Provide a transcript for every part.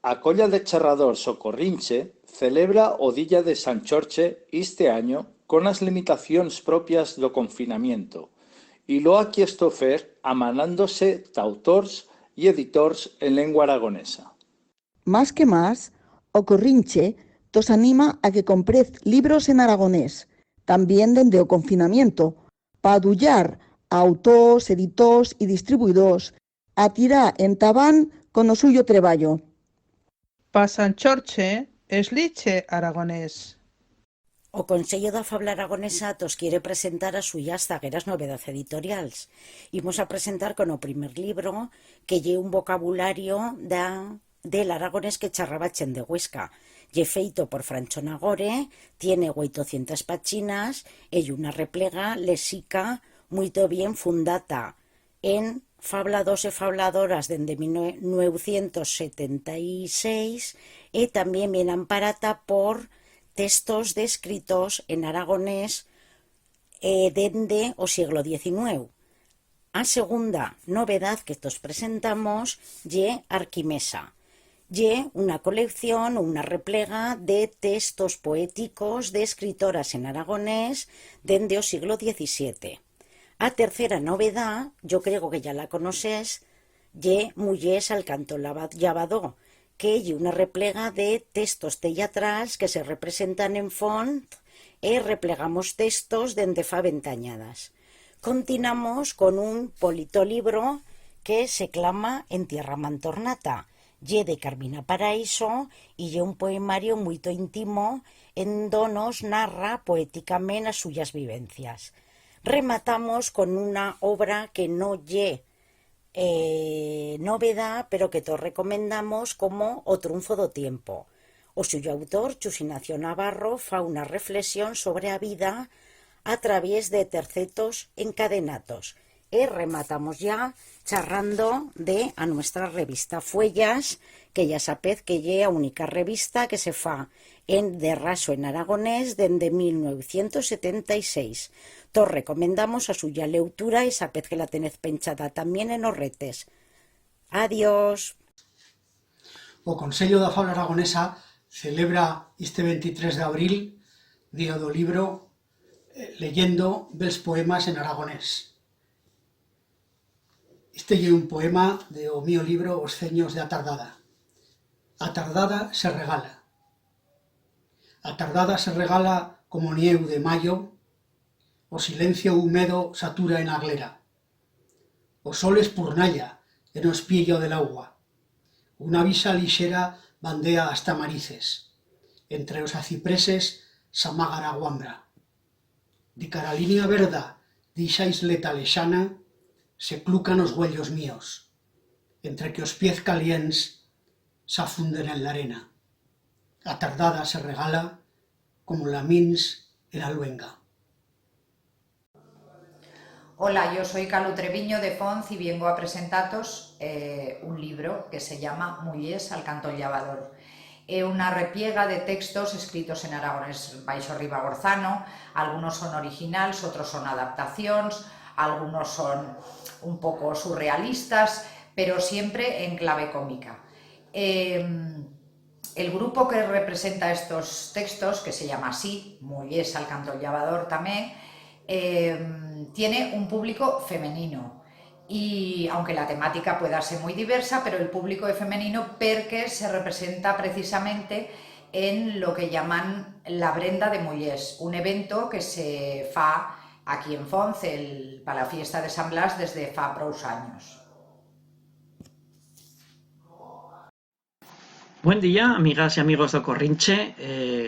A Colla de Charradors o Corrinche celebra o Día de Sanchorche este año con as limitacións propias do confinamiento y lo ha quiesto fer amanándose d'autors y editors en lengua aragonesa. Más que más, o Corrinche tos anima a que comprez libros en aragonés, también dende o confinamiento, pa adullar a autors, editors y distribuidors a tirar en tabán con o suyo treballo. Pa Sanchorche esliche aragonés. O Consello da Fabla Aragonesa tos quiere presentar as suyas zagueras novedades editorials. Imos a presentar con o primer libro que lle un vocabulario del aragonés que charraba chen de Huesca. Lle feito por Francho Nagore, tiene 800 páginas e una replega léxica muito bien fundata en fablados e fabladoras dende 1976 e tamén bien amparata por textos descritos en aragonés dende o siglo XIX. A segunda novedad que tos presentamos lle Arquimesa. Lle unha colección ou unha replega de textos poéticos de escritoras en aragonés dende o siglo XVII. A tercera novedad, yo creo que ya la conoces, lle Mullers al canto llavador, que lle unha replega de textos teatrals que se representan en font e replegamos textos dende fa ventañadas. Continuamos con un politolibro que se clama En tierra mantornata, lle de Carmina Paraíso y lle un poemario moito íntimo en donos narra poéticamente as suyas vivencias. Rematamos con una obra que no lle novedad, pero que todos recomendamos como O triunfo do tiempo. O suyo autor, Chus Ignacio Navarro, fa unha reflexión sobre a vida a través de tercetos encadenatos. E rematamos ya charrando de a nuestra revista Fuellas, que ya sapez que lle a única revista que se fa de raso en aragonés dende 1976. Tos recomendamos a suya lectura e sapez que la tenez penchada tamén en os retes. Adiós. O Consello da Fabla Aragonesa celebra este 23 de abril Día do Libro leyendo bels poemas en aragonés. Este é un poema do mío libro Os ceños de a tardada. A tardada se regala. A tardada se regala como nieu de maio, o silencio húmedo satura en a glera. O sol espurnalla en o espillo del agua. Una visa lixera bandea as tamarices. Entre os acipreses samágara a guambra. Di cara a línea verda dixa isleta lexana se clucan os güellos míos, entre que os pies calients s'afunden en la arena. A tardada se regala como lamins en la luenga. Hola, yo soy Calu Treviño de Fonz y vengo a presentaros un libro que se llama Mullers al canto llavador. É unha repliega de textos escritos en aragonés baixo ribagorzano, algunos son originales, otros son adaptacións, algunos son un poco surrealistas, pero siempre en clave cómica. El grupo que representa estos textos, que se llama así, Mullers al canto llavador tamén, tiene un público femenino. Y aunque la temática pueda ser muy diversa, pero el público es femenino porque se representa precisamente en lo que llaman la Brenda de Mullers, un evento que se fa aquí en Fonz para la fiesta de San Blas desde fa prous años. Buen día, amigas y amigos do Corrinche.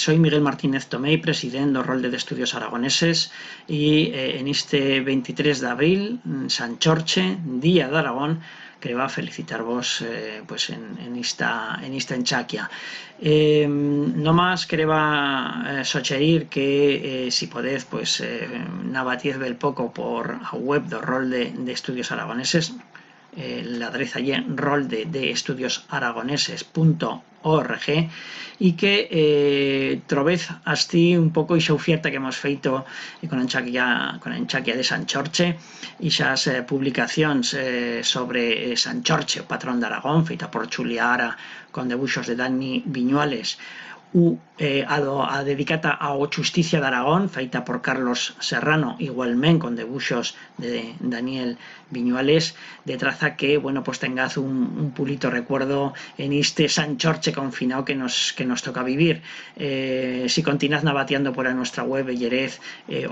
Soy Miguel Martínez Tomei, presidente do Rolde de Estudios Aragoneses, y en este 23 de abril, Sanchorche, Día de Aragón, que va a felicitarvos pues en esta enchaquia. No más quereba sugerir que si podéis pues nabatiez el poco por a web do Rolde de Estudios Aragoneses. La adreza allí roldedeestudiosaragoneses.com y que trobez asti un poco esa oferta que hemos feito con Enchaquia de Sant Xorxe y esas publicaciones sobre Sant Xorxe, patrón de Aragón, feita por Xulia Ara con dibuixos de Dani Viñuales, dedicada a Justicia de Aragón, feita por Carlos Serrano, igualmente con dibuixos de Daniel Viñuales, de traza que, bueno, pues tengaz un pulito recuerdo en este Sant Xorxe confinado que nos toca vivir. Si continuad navateando por nuestra web, veréis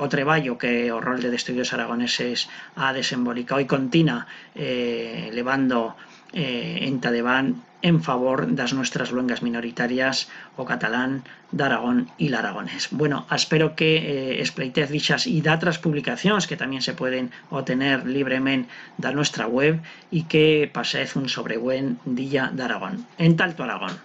o treballo que o rol de Estudios Aragoneses ha desembolicado y continua levando enta devant en favor das nuestras luengas minoritarias, o catalán, d'Aragón y l'aragonés. Bueno, espero que expleitez dichas y d'altres publicacions que también se pueden obtener libremente de nuestra web y que paséis un sobrebuen día d'Aragón. En Talto Aragón.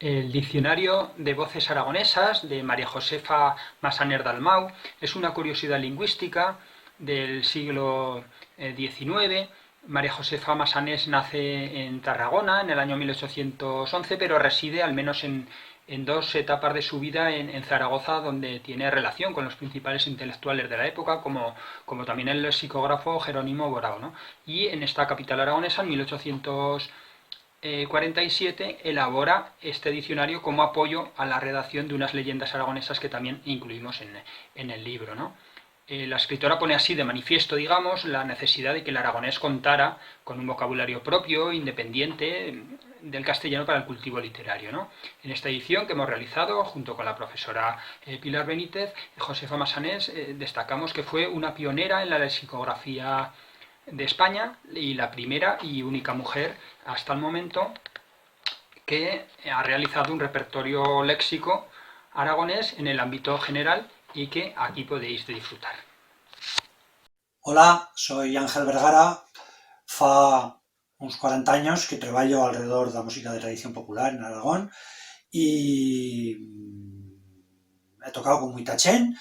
El Diccionario de Voces Aragonesas de María Josefa Massaner Dalmau es una curiosidad lingüística del siglo XIX. María Josefa Massanés nace en Tarragona en el año 1811, pero reside al menos en dos etapas de su vida en Zaragoza, donde tiene relación con los principales intelectuales de la época, como también el psicógrafo Jerónimo Borao, ¿no? Y en esta capital aragonesa, en 1847, elabora este diccionario como apoyo a la redacción de unas leyendas aragonesas que también incluimos en el libro, ¿no? La escritora pone así de manifiesto, digamos, la necesidad de que el aragonés contara con un vocabulario propio, independiente del castellano para el cultivo literario, ¿no? En esta edición que hemos realizado junto con la profesora Pilar Benítez, Josefa Massanés, destacamos que fue una pionera en la lexicografía de España y la primera y única mujer hasta el momento que ha realizado un repertorio léxico aragonés en el ámbito general y que aquí podéis disfrutar. Hola, soy Ángel Vergara. Fa uns 40 años que traballo alrededor da música de tradición popular en Aragón y he tocado con moita chen,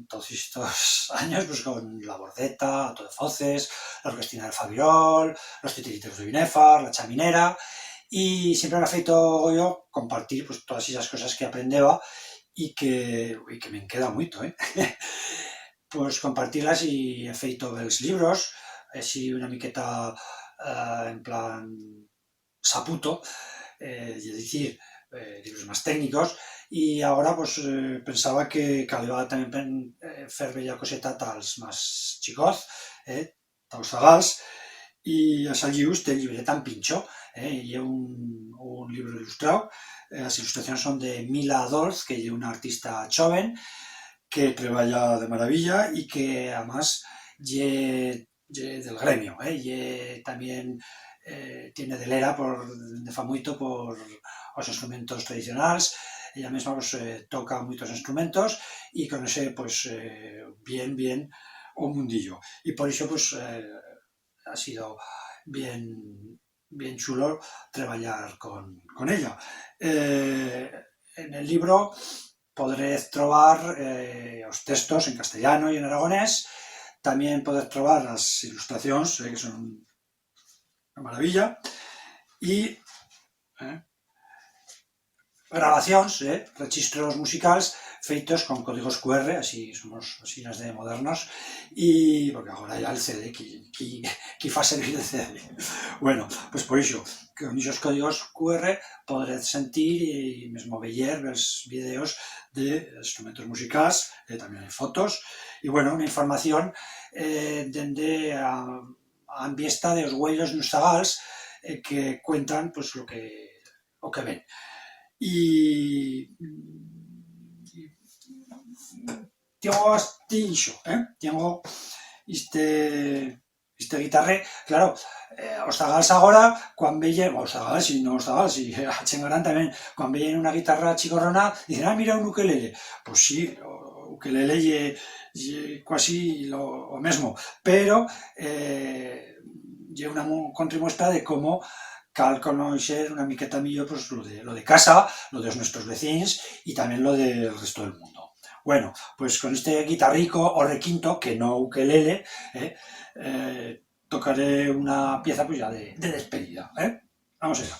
todos estos años, pues con la Bordeta, Ato de Foces, la Orquestina del Fabirol, los Titiriteros de Binefar, la Chaminera, y siempre me ha feito yo compartir pues todas esas cosas que aprendeba y que me queda moito, pues compartirlas y he feito els libros, així una miqueta en plan saputo, es decir, libros más técnicos, y ahora pues pensaba que caleba también fer bella coseta tals más xicots, tals zagals, y a Sallius te llibre tan pincho, y un libro ilustrado. Las ilustraciones son de Mila Adolf, que es una artista joven que treballa de maravilla y que además ye del gremio, también tiene de lera de fa moito por os instrumentos tradicionales. Ella misma pues toca moitos instrumentos y con ese pues bien o mundillo, y por eso pues ha sido bien chulo traballar con ella. En el libro podréis trobar os textos en castellano y en aragonés. También podéis trobar las ilustraciones, que son una maravilla, y grabacións, registros musicales feitos con códigos QR, así somos así de modernos, y porque ahora ya el CD, qui fa servir el CD. Bueno, pues por iso, con esos códigos QR podréis sentir y mesmo veyer los vídeos de instrumentos musicales, también hay fotos, y bueno, una información dende a ambiesta de los huellos nos zagals que cuentan pues lo que ven. Y tengo tengo este guitarre, claro, os zagals agora, cuando veyen, os zagals y no os zagals, y a Chengarán también, cuando veyen una guitarra chicorrona, dicen, mira un ukelele. Pues sí, o ukelele ye casi lo mismo, pero ye una contramuestra de cómo cal conocer una miqueta millor pues, lo de casa, lo de nuestros vecinos y también lo del resto del mundo. Bueno, pues con este guitarrico o requinto, que no ukelele, tocaré una pieza pues ya de despedida. Vamos allá.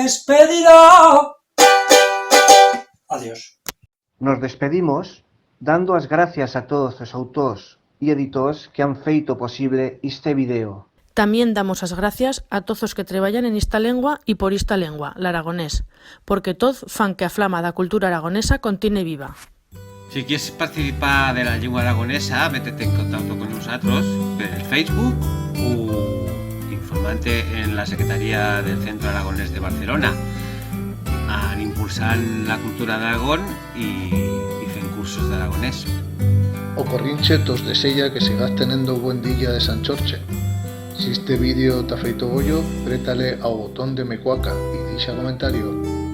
despedida. Adiós. Nos despedimos dando as gracias a todos os autores e editores que han feito posible este video. Tamén damos as gracias a todos os que traballan en esta lengua e por esta lengua, l'aragonés, porque todos fan que a flama da cultura aragonesa continue viva. Si quieres participar de la lengua aragonesa, métete en contacto con nosotros por el Facebook o informante en la Secretaría del Centro Aragonés de Barcelona. Han impulsado la cultura de Aragón y hacen cursos de aragonés. O Corrinche tos desella que sigas teniendo buen día de Sanchorche. Si este vídeo te ha feito bollo, prétale ao botón de me cuaca y dixa comentario.